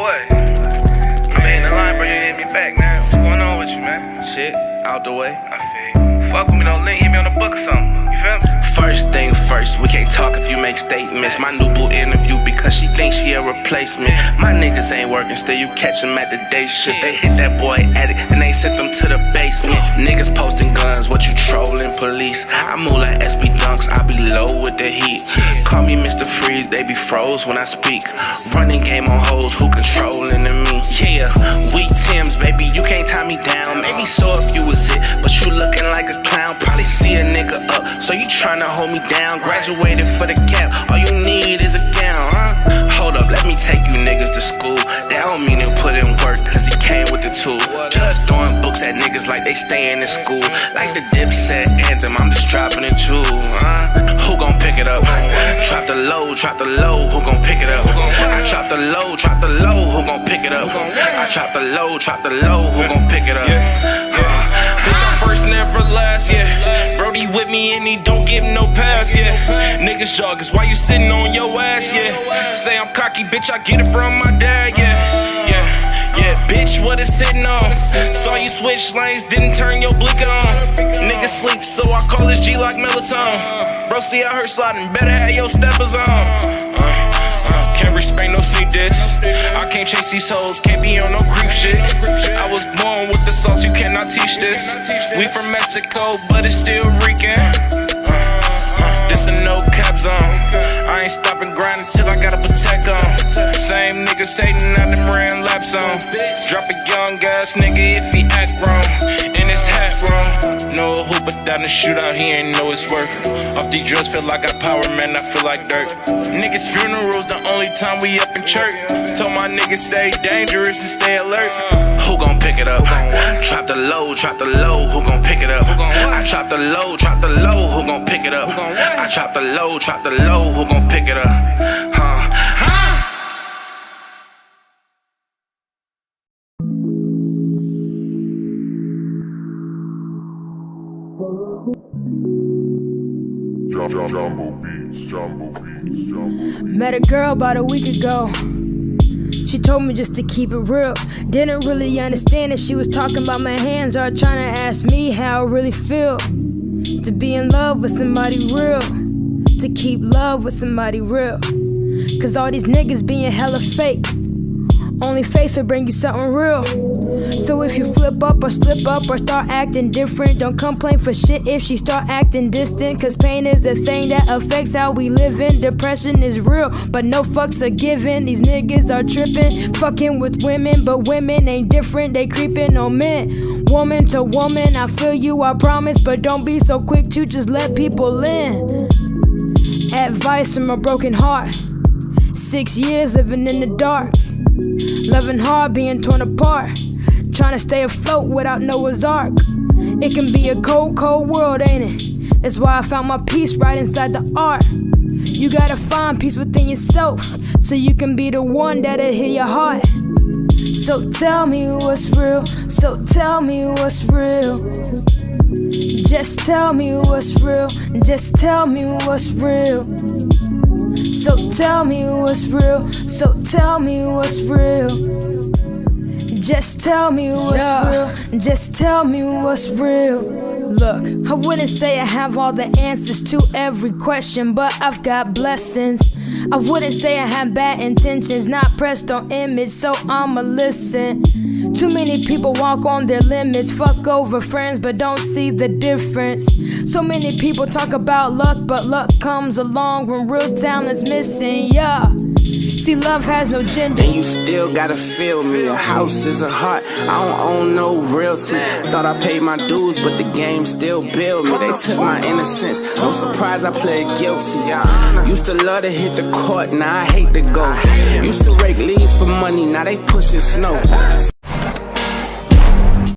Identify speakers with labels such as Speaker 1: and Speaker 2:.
Speaker 1: boy. I mean, the line, bro, you hit me back, man. What's going on with you, man?
Speaker 2: Shit, out the way.
Speaker 1: I feel you. Fuck with me, no link, hit me on the book or something. You feel me?
Speaker 2: First thing first, we can't talk if you make statements. My new boo interview because she thinks she a replacement. My niggas ain't working, still you catch them at the day shift. They hit that boy at it and they sent them to the basement. Niggas posting guns, what you trolling police? I move like SB Dunks, I be low with the heat. Call me Mr. Freeze, they be froze when I speak. Running game on hoes, who controlling to me? Yeah, we Tims, baby, you can't tie me down. Maybe so if you was it, but you looking like a clown. Probably see a nigga up, so you tryna hold me down. Graduated for the cap, all you need is a gown, huh? Hold up, let me take you niggas to school. That don't mean you put in work, cause he came with the tool. Just throwing books at niggas like they staying in school. Like the Dipset anthem, I'm just dropping it too, huh? Who gon' pick it up? Drop the low, who gon' pick it up? I drop the low, who gon' pick it up? I drop the low, who gon' pick it up?
Speaker 3: Bitch, I'm first, never last, yeah. Brody with me and he don't give no pass, yeah. Niggas joggers, why you sitting on your ass, yeah. Say I'm cocky, bitch, I get it from my dad, yeah, bitch, what it's sitting on? Saw you switch lanes, didn't turn your blinker on. Niggas sleep, so I call this G like melatonin. Bro, see I heard sliding, better have your steppers on. Can't respect no see this. I can't chase these hoes, can't be on no creep shit. I was born with the sauce, you cannot teach this. We from Mexico, but it's still reeking. This a no cap zone. I ain't stopping grinding till I got a protect on. Same niggas hating out them ran laps on. Drop a young ass nigga if he act wrong. In his hat wrong. No hooper down the shootout, he ain't know his worth. Off these drugs feel like I power, man, I feel like dirt. Niggas funerals the only time we up in church. Told my niggas stay dangerous and stay alert.
Speaker 2: Who gon' pick it up? Drop the low, who gon' pick it up? I drop the low, who gon' pick it up? I drop the low, who gon' pick it up?
Speaker 4: Jumbo beats.
Speaker 5: Met a girl about a week ago. She told me just to keep it real. Didn't really understand if she was talking about my hands or trying to ask me how I really feel. To be in love with somebody real. To keep love with somebody real. Cause all these niggas being hella fake. Only face will bring you something real. So if you flip up or slip up or start acting different, don't complain for shit if she start acting distant. Cause pain is a thing that affects how we live in. Depression is real, but no fucks are given. These niggas are tripping, fucking with women, but women ain't different, they creeping on men. Woman to woman, I feel you, I promise, but don't be so quick to just let people in. Advice from a broken heart. 6 years living in the dark. Loving hard, being torn apart. Trying to stay afloat without Noah's Ark. It can be a cold, cold world, ain't it? That's why I found my peace right inside the art. You gotta find peace within yourself, so you can be the one that'll heal your heart. So tell me what's real. So tell me what's real. Just tell me what's real. Just tell me what's real. So tell me what's real. So tell me what's real. Just tell me what's real. Just tell me what's real. Look, I wouldn't say I have all the answers to every question, but I've got blessings. I wouldn't say I have bad intentions, not pressed on image, so I'ma listen. Too many people walk on their limits, fuck over friends but don't see the difference. So many people talk about luck, but luck comes along when real talent's missing, yeah. See, love has no gender.
Speaker 2: And you still gotta feel me. A house is a heart, I don't own no realty. Thought I paid my dues, but the game still build me. They took my innocence, no surprise I pled guilty. Used to love to hit the court, now I hate to go. Used to rake leaves for money, now they pushing snow.